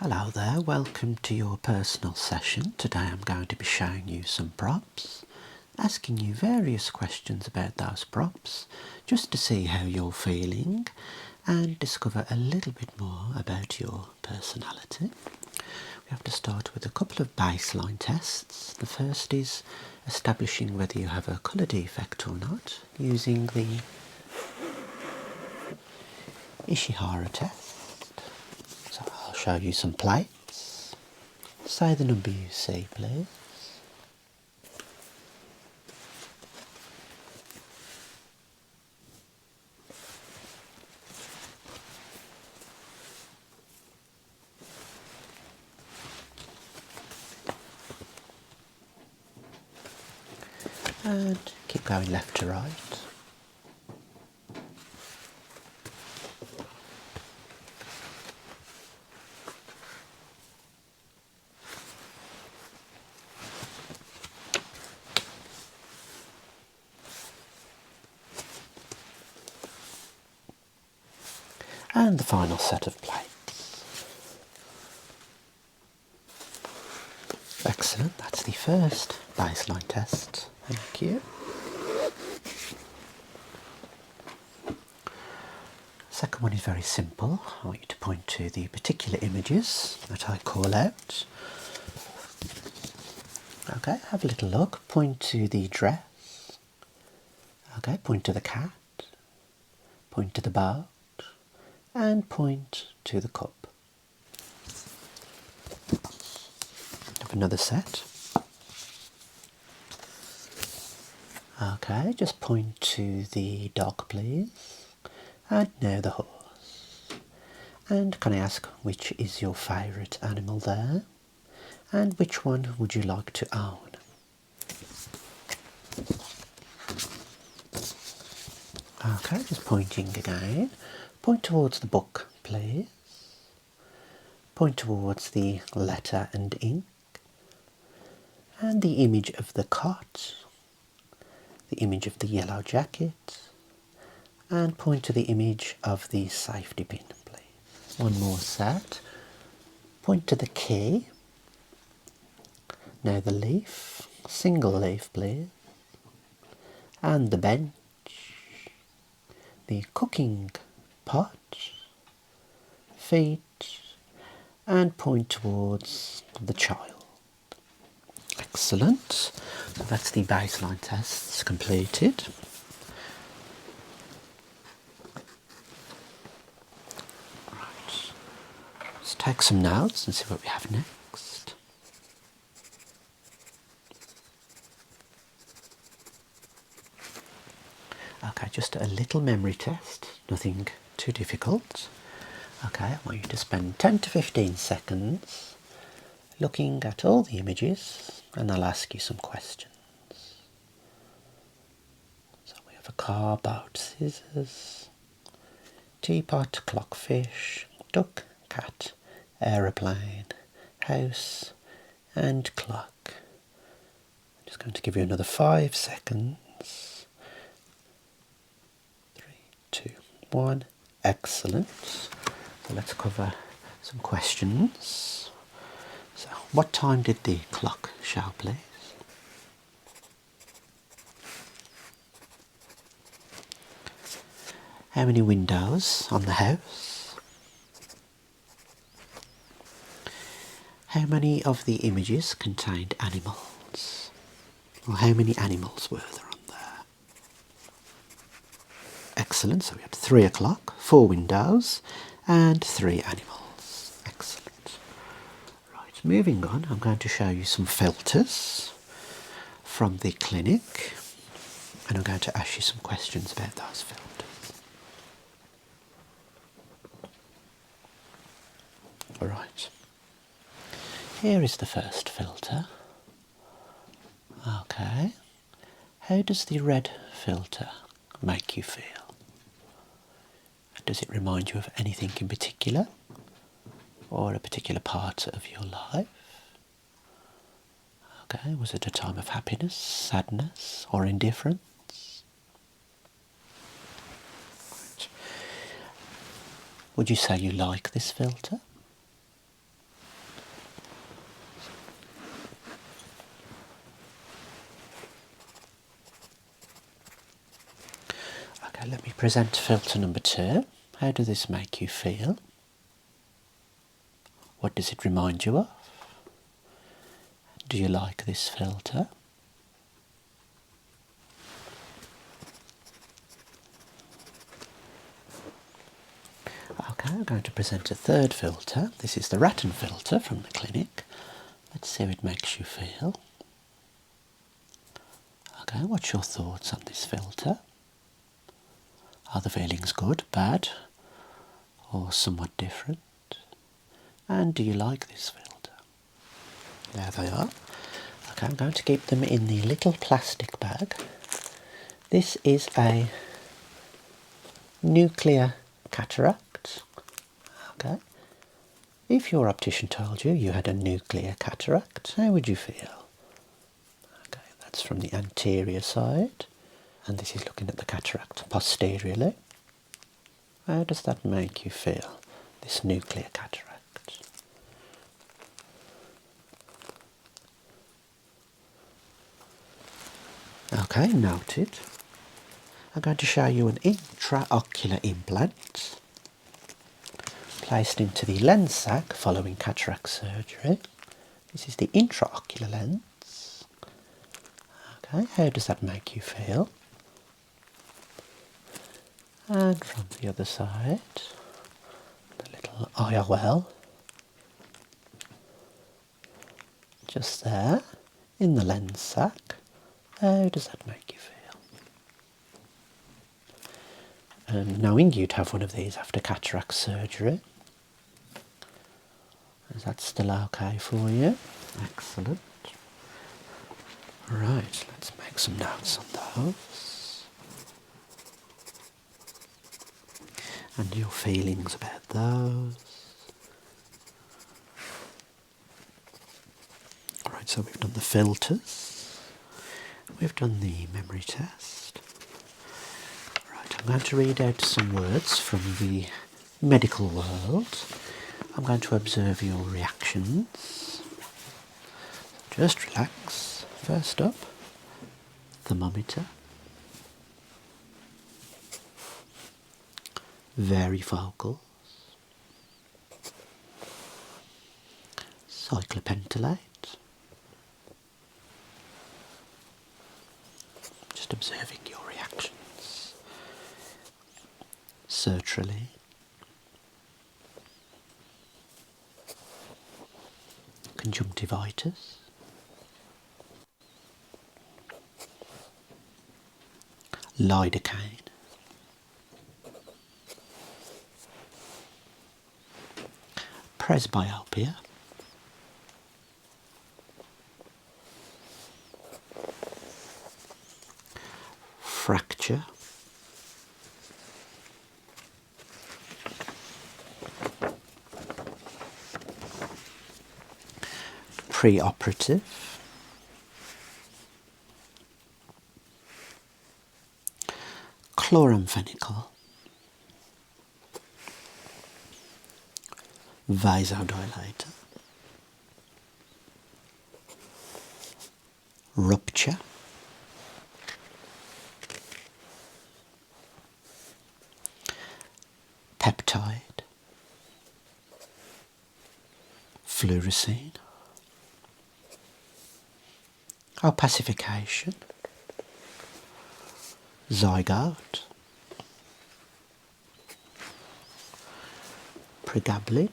Hello there, welcome to your personal session. Today I'm going to be showing you some props, asking you various questions about those props, just to see how you're feeling and discover a little bit more about your personality. We have to start with a couple of baseline tests. The first is establishing whether you have a colour defect or not, using the Ishihara test. So I'll show you some plates. Say the number you see, please. And keep going left to right. And the final set of plates. Excellent, that's the first baseline test. Thank you. Second one is very simple. I want you to point to the particular images that I call out. Okay, have a little look. Point to the dress. Okay, point to the cat. Point to the boat. And point to the cup. Have another set. Okay, just point to the dog, please. And now the horse. And can I ask which is your favourite animal there? And which one would you like to own? Okay, just pointing again. Point towards the book, please. Point towards the letter and ink. And the image of the cot. The image of the yellow jacket. And point to the image of the safety pin, please. One more set. Point to the key. Now the leaf. Single leaf, please. And the bench. The cooking pot, feet, and point towards the child. Excellent. So that's the baseline tests completed. Right. Let's take some notes and see what we have next. Okay, just a little memory test, nothing too difficult. Okay, I want you to spend 10 to 15 seconds looking at all the images and I'll ask you some questions. So we have a car, boat, scissors, teapot, clockfish, duck, cat, aeroplane, house and clock. I'm just going to give you another 5 seconds. 3, 2, 1. Excellent. So let's cover some questions. So, what time did the clock show, please? How many windows on the house? How many of the images contained animals? Or how many animals were there on there? Excellent, so we had 3 o'clock, 4 windows, and 3 animals. Excellent. Right, moving on, I'm going to show you some filters from the clinic, and I'm going to ask you some questions about those filters. Alright, here is the first filter. Okay, how does the red filter make you feel? Does it remind you of anything in particular? Or a particular part of your life? Okay, was it a time of happiness, sadness, or indifference? Right. Would you say you like this filter? Okay, let me present filter number 2. How does this make you feel? What does it remind you of? Do you like this filter? Okay, I'm going to present a third filter. This is the rattan filter from the clinic. Let's see how it makes you feel. Okay, what's your thoughts on this filter? Are the feelings good, bad, or somewhat different? And do you like this filter? There they are. Okay, I'm going to keep them in the little plastic bag. This is a nuclear cataract. Okay. If your optician told you you had a nuclear cataract, how would you feel? Okay, that's from the anterior side, and this is looking at the cataract posteriorly. How does that make you feel, this nuclear cataract? Okay, noted. I'm going to show you an intraocular implant placed into the lens sac following cataract surgery. This is the intraocular lens. Okay, how does that make you feel? And from the other side, the little IOL, just there, in the lens sac. How does that make you feel? And knowing you'd have one of these after cataract surgery, is that still okay for you? Excellent. Right, let's make some notes on those. And your feelings about those. Right, so we've done the filters. We've done the memory test. Right, I'm going to read out some words from the medical world. I'm going to observe your reactions. Just relax. First up, thermometer. Varifocals. Cyclopentolate. Just observing your reactions. Sertraline. Conjunctivitis. Lidocaine. Presbyopia. Fracture. Preoperative. Chloramphenicol. Vasodilator. Rupture. Peptide. Fluorescein. Opacification. Zygote. Pregabalin.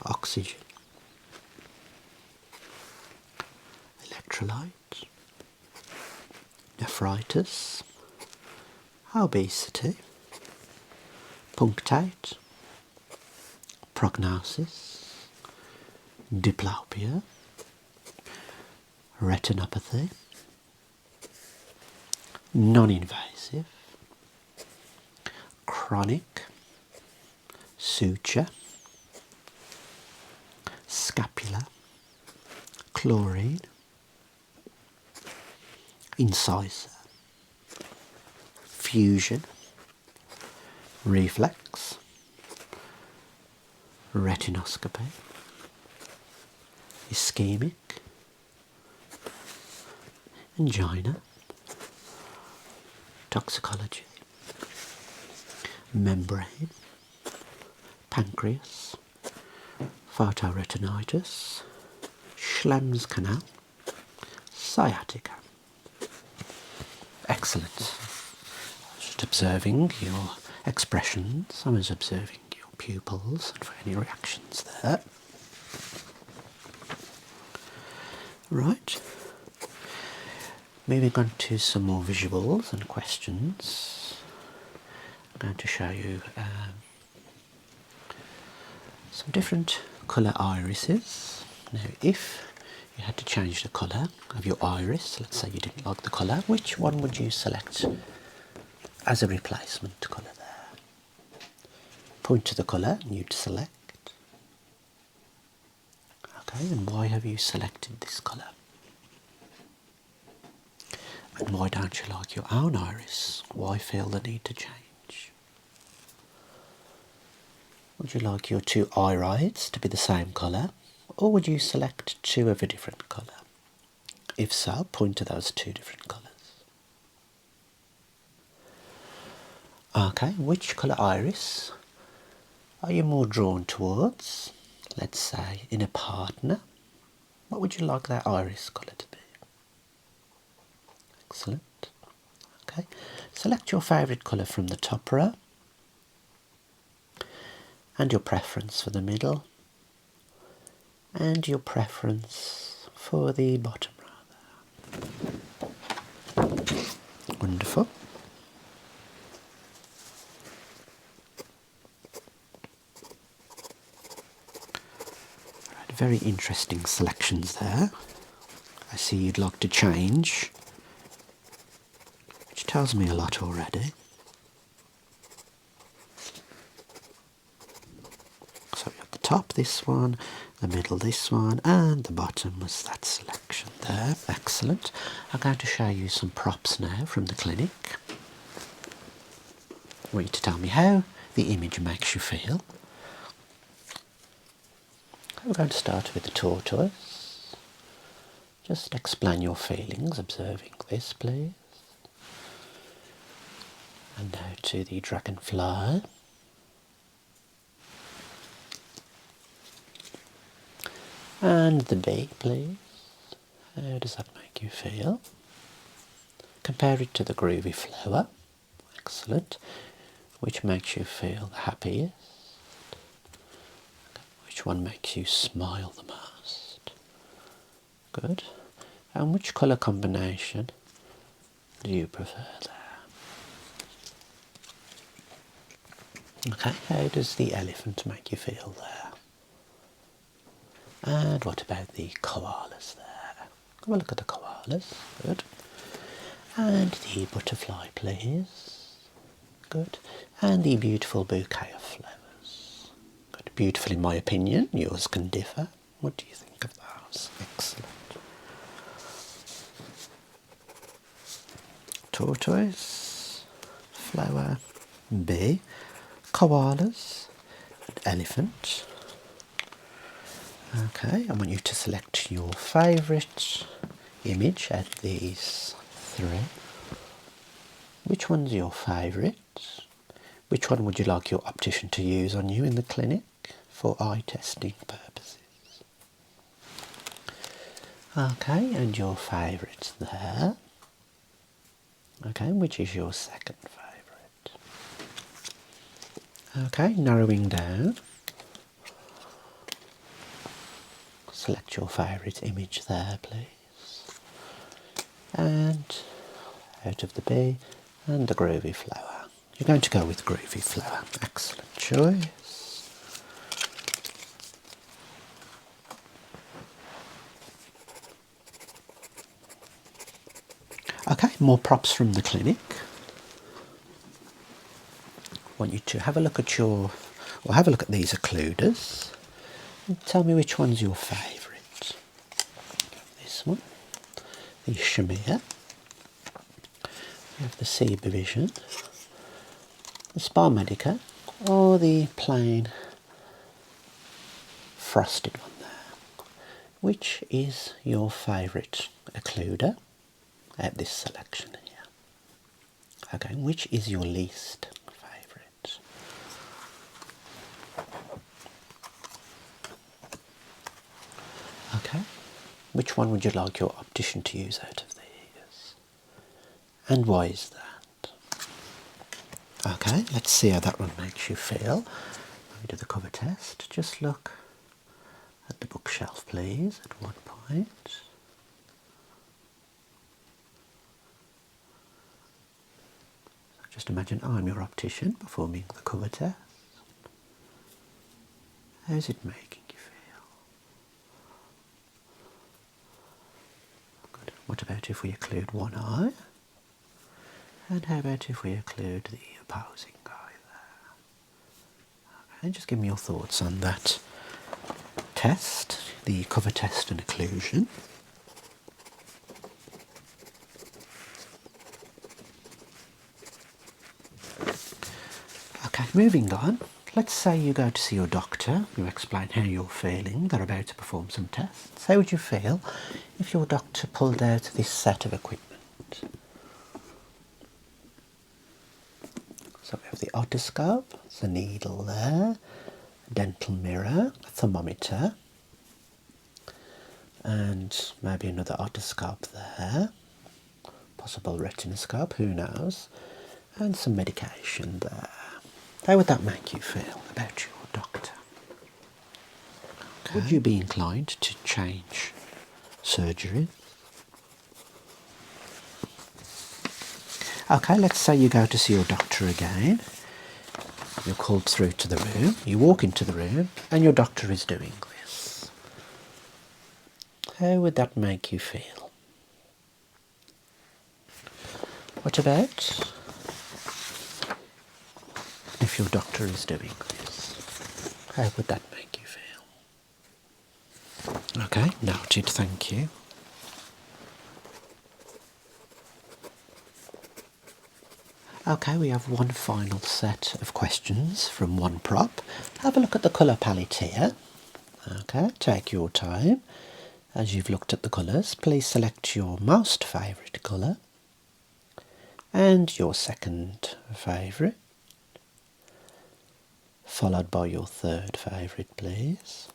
Oxygen. Electrolyte. Nephritis. Obesity. Punctate. Prognosis. Diplopia. Retinopathy. Non-invasive. Chronic. Suture. Scapula. Chlorine. Incisor. Fusion. Reflex. Retinoscopy. Ischemic. Angina. toxicology, membrane, pancreas, photoretinitis, Schlemm's canal, sciatica. Excellent. Just observing your expressions. I was observing your pupils and for any reactions there. Right. Moving on to some more visuals and questions. I'm going to show you some different colour irises. Now, if you had to change the colour of your iris, let's say you didn't like the colour, which one would you select as a replacement colour there? Point to the colour and you'd select. Okay, and why have you selected this colour? And why don't you like your own iris? Why feel the need to change? Would you like your two irides to be the same colour, or would you select two of a different colour? If so, point to those two different colours. Okay, which colour iris are you more drawn towards? Let's say in a partner. What would you like that iris colour to be? Excellent. Okay, select your favourite colour from the top row and your preference for the middle and your preference for the bottom row there. Wonderful. Right, very interesting selections there. I see you'd like to change, which tells me a lot already. So at the top this one, the middle this one, and the bottom was that selection there. Excellent. I'm going to show you some props now from the clinic. I want you to tell me how the image makes you feel. We're going to start with the tortoise. Just explain your feelings observing this, please. And now to the dragonfly. And the bee, please. How does that make you feel? Compare it to the groovy flower. Excellent. Which makes you feel the happiest? Which one makes you smile the most? Good. And which colour combination do you prefer there? Okay, how does the elephant make you feel there? And what about the koalas there? Have a look at the koalas. Good. And the butterfly, please. Good. And the beautiful bouquet of flowers. Good. Beautiful in my opinion. Yours can differ. What do you think of those? Excellent. Tortoise, flower, bee, koalas, and elephant. Okay, I want you to select your favourite image out of these three. Which one's your favourite? Which one would you like your optician to use on you in the clinic for eye testing purposes? Okay, and your favourite's there. Okay, which is your second favourite? Okay, narrowing down. Select your favourite image there, please. And out of the bee and the groovy flower. You're going to go with groovy flower. Excellent choice. Okay, more props from the clinic. I want you to have a look at these occluders. Tell me which one's your favourite. This one, the Shamir. We have the Sea Vision, the Spa Medica, or the plain frosted one there. Which is your favourite occluder at this selection here? Okay, which is your least favourite? Okay, which one would you like your optician to use out of these? And why is that? Okay, let's see how that one makes you feel. When we do the cover test, just look at the bookshelf please at one point. Just imagine I'm your optician performing the cover test. How's it making you feel? Good. What about if we occlude one eye? And how about if we occlude the opposing eye there? Okay, just give me your thoughts on that test, the cover test and occlusion. Okay, moving on. Let's say you go to see your doctor, you explain how you're feeling, they're about to perform some tests. How would you feel if your doctor pulled out this set of equipment? So we have the otoscope, the needle there, a dental mirror, a thermometer, and maybe another otoscope there, possible retinoscope, who knows, and some medication there. How would that make you feel about your doctor? Okay. Would you be inclined to change surgery? Okay, let's say you go to see your doctor again. You're called through to the room. You walk into the room and your doctor is doing this. How would that make you feel? What about if your doctor is doing this? How would that make you feel? Okay, noted, thank you. Okay, we have one final set of questions from one prop. Have a look at the colour palette here. Okay, take your time. As you've looked at the colours, please select your most favourite colour and your second favourite, followed by your third favourite, please.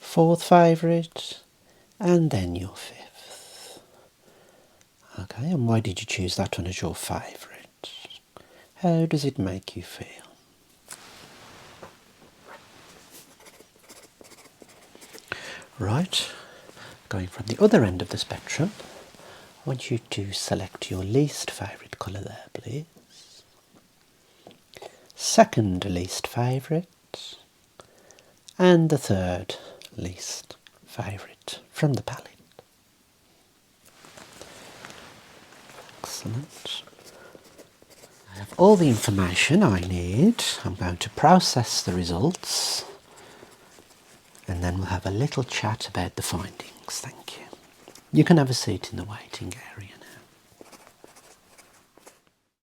Fourth favourite, and then your fifth. Okay, and why did you choose that one as your favourite? How does it make you feel? Right, going from the other end of the spectrum, I want you to select your least favourite colour there, please. Second least favourite, and the third least favourite from the palette. Excellent. I have all the information I need. I'm going to process the results and then we'll have a little chat about the findings. Thank you. You can have a seat in the waiting area now.